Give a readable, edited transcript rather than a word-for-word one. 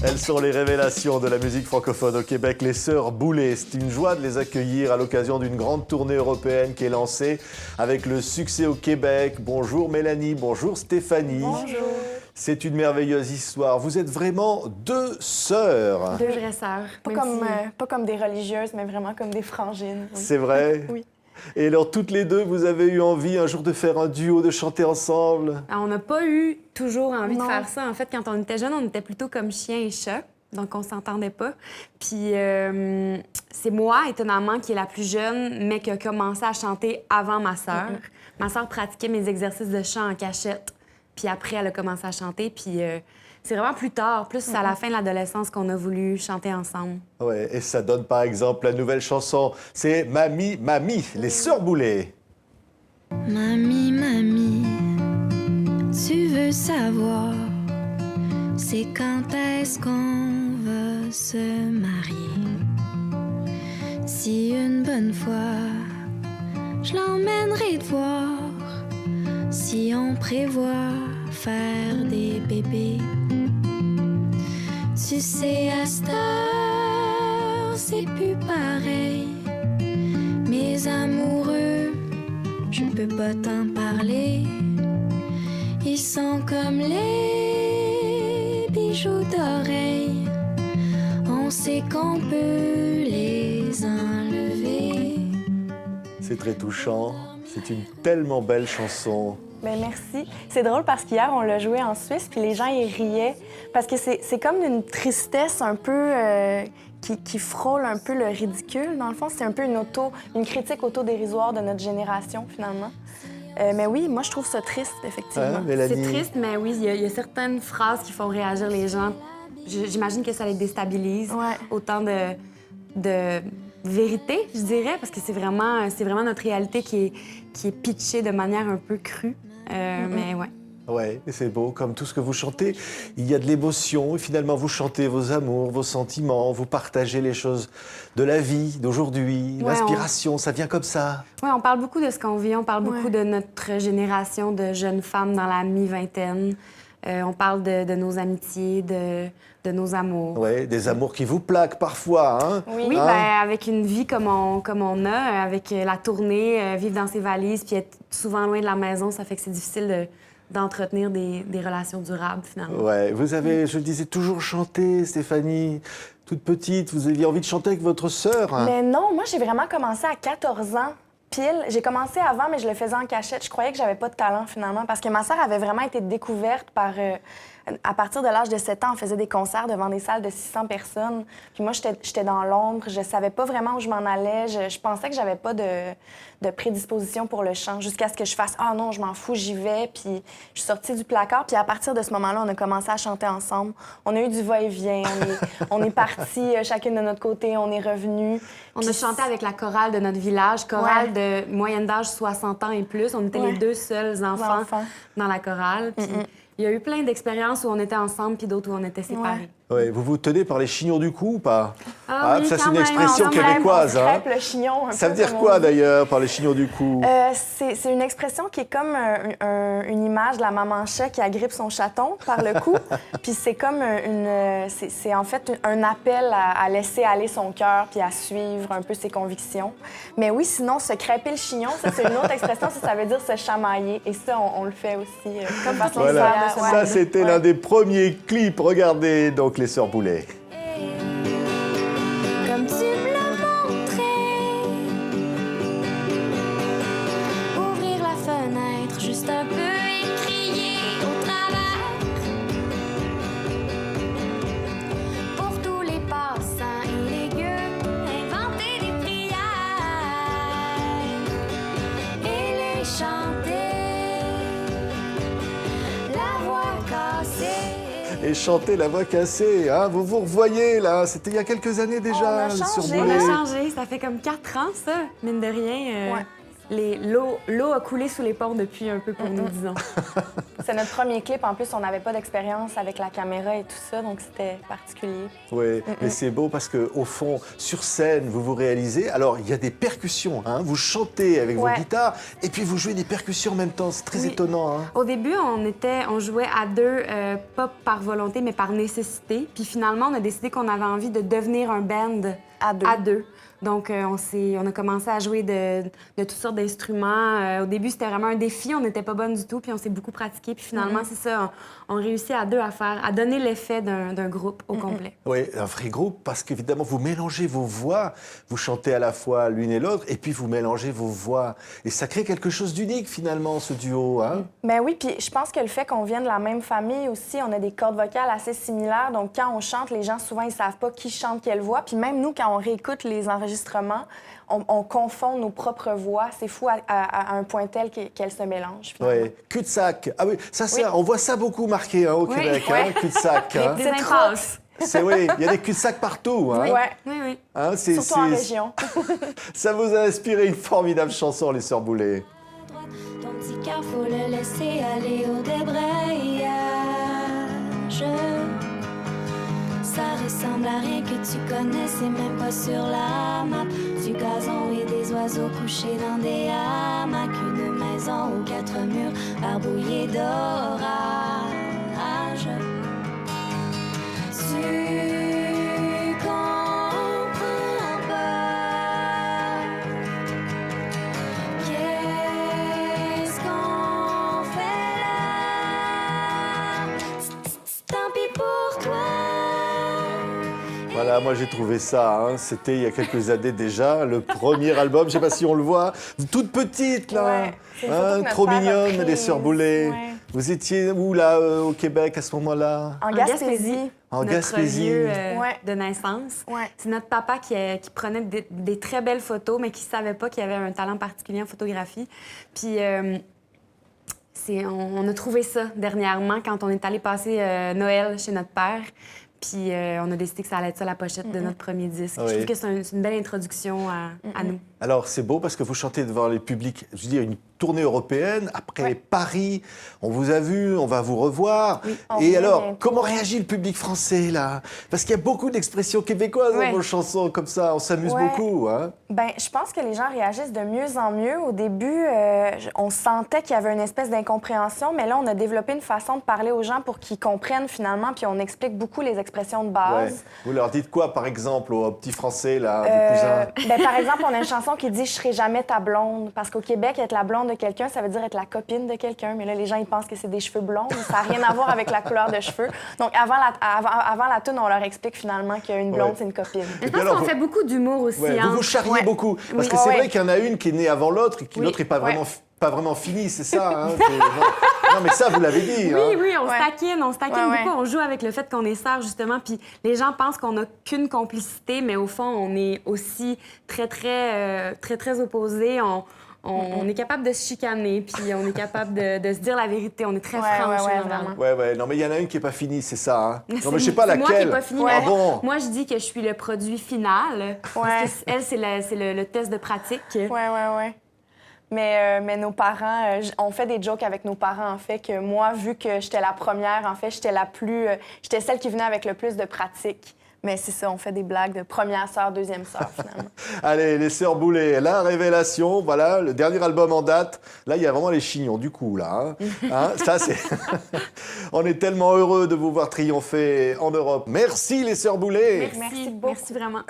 Elles sont les révélations de la musique francophone au Québec, les Sœurs Boulay. C'est une joie de les accueillir à l'occasion d'une grande tournée européenne qui est lancée avec le succès au Québec. Bonjour Mélanie, bonjour Stéphanie. Bonjour. C'est une merveilleuse histoire. Vous êtes vraiment deux sœurs. Deux vraies sœurs. Pas comme des religieuses, mais vraiment comme des frangines. Oui. C'est vrai? Oui. Et alors, toutes les deux, vous avez eu envie un jour de faire un duo, de chanter ensemble? Alors, on n'a pas eu toujours envie Non. de faire ça. En fait, quand on était jeunes, on était plutôt comme chien et chat. Donc, on s'entendait pas. Puis, c'est moi, étonnamment, qui est la plus jeune, mais qui a commencé à chanter avant ma sœur. Ma sœur pratiquait mes exercices de chant en cachette. Puis après, elle a commencé à chanter. Puis c'est vraiment plus tard, plus à la fin de l'adolescence, qu'on a voulu chanter ensemble. Oui, et ça donne par exemple la nouvelle chanson. C'est Mamie, Mamie, les Sœurs Boulay. Mamie, mamie, tu veux savoir, c'est quand est-ce qu'on va se marier? Si une bonne fois, je l'emmènerai te voir, si on prévoit faire des bébés. Tu sais, à cette heure, c'est plus pareil. Mes amoureux, je peux pas t'en parler. Ils sont comme les bijoux d'oreille. On sait qu'on peut les enlever. C'est très touchant. C'est une tellement belle chanson. Bien, merci. C'est drôle parce qu'hier, on l'a joué en Suisse, puis les gens, ils riaient. Parce que c'est comme une tristesse un peu qui frôle un peu le ridicule. Dans le fond, c'est un peu une critique autodérisoire de notre génération, finalement. Mais oui, moi, je trouve ça triste, effectivement. Hein, Mélanie? C'est triste, mais oui, il y a certaines phrases qui font réagir les gens. J'imagine que ça les déstabilise. Ouais. Autant de vérité, je dirais, parce que c'est vraiment notre réalité qui est pitchée de manière un peu crue. Mais ouais. Ouais, et c'est beau, comme tout ce que vous chantez, il y a de l'émotion, et finalement vous chantez vos amours, vos sentiments, vous partagez les choses de la vie, d'aujourd'hui, Ouais, l'inspiration, ça vient comme ça. Oui, on parle beaucoup de ce qu'on vit, on parle beaucoup Ouais. de notre génération de jeunes femmes dans la mi-vingtaine. On parle de nos amitiés, de nos amours. Ouais, des amours qui vous plaquent parfois, hein? Oui, Hein? ben, avec une vie comme on a, avec la tournée, vivre dans ses valises, puis être souvent loin de la maison, ça fait que c'est difficile d'entretenir des relations durables, finalement. Ouais, vous avez, je le disais, toujours chanté, Stéphanie. Toute petite, vous aviez envie de chanter avec votre sœur. Hein? Mais non, moi, j'ai vraiment commencé à 14 ans. Pile. J'ai commencé avant, mais je le faisais en cachette. Je croyais que j'avais pas de talent, finalement, parce que ma sœur avait vraiment été découverte par... à partir de l'âge de 7 ans, on faisait des concerts devant des salles de 600 personnes. Puis moi, j'étais dans l'ombre. Je savais pas vraiment où je m'en allais. Je pensais que j'avais pas de prédisposition pour le chant, jusqu'à ce que je fasse « Ah non, je m'en fous, j'y vais ». Puis je suis sortie du placard. Puis à partir de ce moment-là, on a commencé à chanter ensemble. On a eu du va-et-vient. On est partis chacune de notre côté. On est revenus. On a chanté avec la chorale de notre village, chorale Ouais. de moyenne d'âge 60 ans et plus. On était Ouais. les deux seuls enfants dans la chorale. Puis il y a eu plein d'expériences où on était ensemble, puis d'autres où on était séparés. Ouais, vous vous tenez par les chignons du cou ou pas? Ah oui, ça, c'est quand une même, expression on crêpe, québécoise. On Hein? crêpe le chignon un Ça peu, veut dire comme quoi, on dit. d'ailleurs, par les chignons du cou? C'est une expression qui est comme une image de la maman chat qui agrippe son chaton par le cou. Puis c'est comme c'est en fait un appel à laisser aller son cœur puis à suivre un peu ses convictions. Mais oui, sinon, se crêper le chignon, ça, c'est une autre expression. Ça veut dire se chamailler. Et ça, on le fait aussi. Comme façon de Voilà, faire de ce ça monde. c'était l'un des premiers clips. Regardez donc les Sœurs Boulay. Comme tu me l'as montré. Ouvrir la fenêtre juste un peu et crier au travers. Pour tous les passants et les gueux, inventer des prières et les chanter. La voix cassée. Et chanter la voix cassée, hein? Vous vous revoyez là, c'était il y a quelques années déjà. On a les changé, Sœurs On Boulay. a changé, ça fait comme 4 ans, ça, mine de rien. Ouais. L'eau a coulé sous les ponts depuis un peu pour nous, disons. C'est notre premier clip. En plus, on n'avait pas d'expérience avec la caméra et tout ça, donc c'était particulier. Oui, mais c'est beau parce qu'au fond, sur scène, vous vous réalisez. Alors, il y a des percussions, hein, vous chantez avec vos Ouais. guitares et puis vous jouez des percussions en même temps. C'est très Oui. étonnant. Hein. Au début, on jouait à deux, pas par volonté, mais par nécessité. Puis finalement, on a décidé qu'on avait envie de devenir un band À deux. à deux. Donc, on a commencé à jouer de toutes sortes d'instruments. Au début, c'était vraiment un défi. On n'était pas bonnes du tout, puis on s'est beaucoup pratiqué. Puis finalement, c'est ça, on réussit à deux à donner l'effet d'un groupe au complet. Oui, un vrai groupe parce qu'évidemment, vous mélangez vos voix. Vous chantez à la fois l'une et l'autre et puis vous mélangez vos voix. Et ça crée quelque chose d'unique finalement, ce duo. Hein? Ben oui, puis je pense que le fait qu'on vienne de la même famille aussi, on a des cordes vocales assez similaires. Donc, quand on chante, les gens, souvent, ils savent pas qui chante quelle voix. Puis même nous, quand on réécoute les enregistrements, on confond nos propres voix. C'est fou à un point tel qu'elles se mélangent, finalement. Oui, cul-de-sac. Ah oui, on voit ça beaucoup marqué hein, au Oui, Québec, ouais. hein, cul-de-sac. Hein. Des C'est impasses. Oui, il y a des cul-de-sac partout. Hein. Ouais. Oui. Hein, Surtout en région. Ça vous a inspiré une formidable chanson, les Sœurs Boulay. Ton petit cœur, faut le laisser aller au débrayage. Ça ressemble à rien que tu connais, c'est même pas sur la map. Du gazon et des oiseaux couchés dans des hamacs. Une maison aux 4 murs barbouillés d'orage. Tu comprends pas. Qu'est-ce qu'on fait là? Tant pis pour toi. Voilà, moi j'ai trouvé ça, hein. C'était il y a quelques années déjà, le premier album, je sais pas si on le voit, toute petite là, Ouais, c'est surtout que notre trop père a mignonne, pris- les Sœurs Boulay. Ouais. Vous étiez où là, au Québec à ce moment-là? En Gaspésie. En Notre Gaspésie. lieu Ouais. de naissance. Ouais. C'est notre papa qui prenait des très belles photos, mais qui ne savait pas qu'il avait un talent particulier en photographie. Puis on a trouvé ça dernièrement quand on est allé passer Noël chez notre père. Puis on a décidé que ça allait être ça la pochette de notre premier disque. Oui. Je trouve que c'est une belle introduction à nous. Alors c'est beau parce que vous chantez devant les publics, je veux dire une tournée européenne, après Paris, on vous a vu, on va vous revoir. on Et vient alors, bientôt. comment réagit le public français là? Parce qu'il y a beaucoup d'expressions québécoises Ouais. dans vos chansons comme ça, on s'amuse Ouais. beaucoup. Hein? Ben, je pense que les gens réagissent de mieux en mieux. Au début, on sentait qu'il y avait une espèce d'incompréhension, mais là, on a développé une façon de parler aux gens pour qu'ils comprennent finalement, puis on explique beaucoup les expressions de Ouais. base. Vous leur dites quoi par exemple aux petits français là, vos cousins? Ben, par exemple, on a une chanson qui dit « Je serai jamais ta blonde », parce qu'au Québec, être la blonde de quelqu'un, ça veut dire être la copine de quelqu'un. Mais là, les gens, ils pensent que c'est des cheveux blonds, mais ça n'a rien à voir avec la couleur de cheveux. Donc, avant la toune, on leur explique finalement qu'une blonde, Ouais. c'est une copine. Je puis pense alors, qu'on fait beaucoup d'humour aussi. Ouais, hein. vous vous charriez Ouais. beaucoup. Parce Oui. que c'est Ouais. vrai qu'il y en a une qui est née avant l'autre et que Oui. l'autre n'est pas Ouais. vraiment finie, c'est ça. Hein? Non, mais ça, vous l'avez dit. Oui, hein? oui, on Ouais. se taquine Ouais, beaucoup. ouais. On joue avec le fait qu'on est sœurs, justement. Puis les gens pensent qu'on n'a qu'une complicité, mais au fond, on est aussi très opposés. On est capable de se chicaner, puis on est capable de se dire la vérité. On est très Ouais, franches ouais, ouais, envers vraiment. nous. Ouais, non, mais il y en a une qui n'est pas finie, c'est ça. Hein? Non, mais je sais pas C'est moi qui laquelle. n'ai pas fini. Ah mais bon? Moi, je dis que je suis le produit final. Parce que elle, c'est le test de pratique. Ouais. Mais nos parents, on fait des jokes avec nos parents, en fait, que moi, vu que j'étais la première, en fait, j'étais celle qui venait avec le plus de pratique. Mais c'est ça, on fait des blagues de première sœur, deuxième sœur, finalement. Allez, les Sœurs Boulay, la révélation, voilà, le dernier album en date. Là, il y a vraiment les chignons du coup, là. Hein, ça, c'est... On est tellement heureux de vous voir triompher en Europe. Merci, les Sœurs Boulay. Merci beaucoup. merci vraiment.